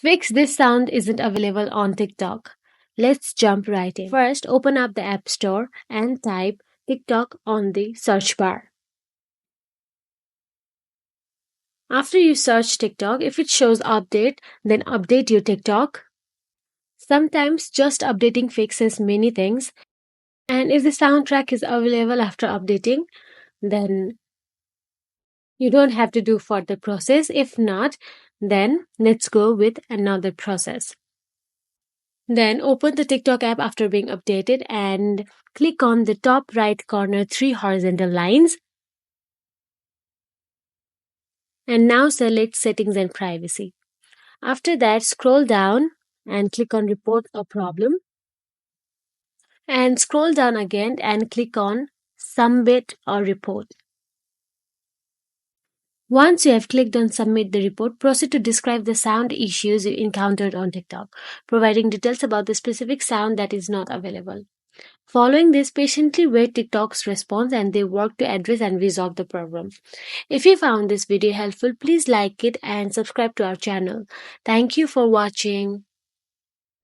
Fix this sound isn't available on TikTok. Let's jump right in. First, open up the App Store and type TikTok on the search bar. After you search TikTok, if it shows update, then update your TikTok. Sometimes just updating fixes many things, and if the soundtrack is available after updating, then you don't have to do further process. If not, then let's go with another process. Then open the TikTok app after being updated and click on the top right corner three horizontal lines. And now select settings and privacy. After that, scroll down and click on report a problem. And scroll down again and click on submit or report. Once you have clicked on submit the report, proceed to describe the sound issues you encountered on TikTok, providing details about the specific sound that is not available. Following this, patiently wait TikTok's response and they work to address and resolve the problem. If you found this video helpful, please like it and subscribe to our channel. Thank you for watching.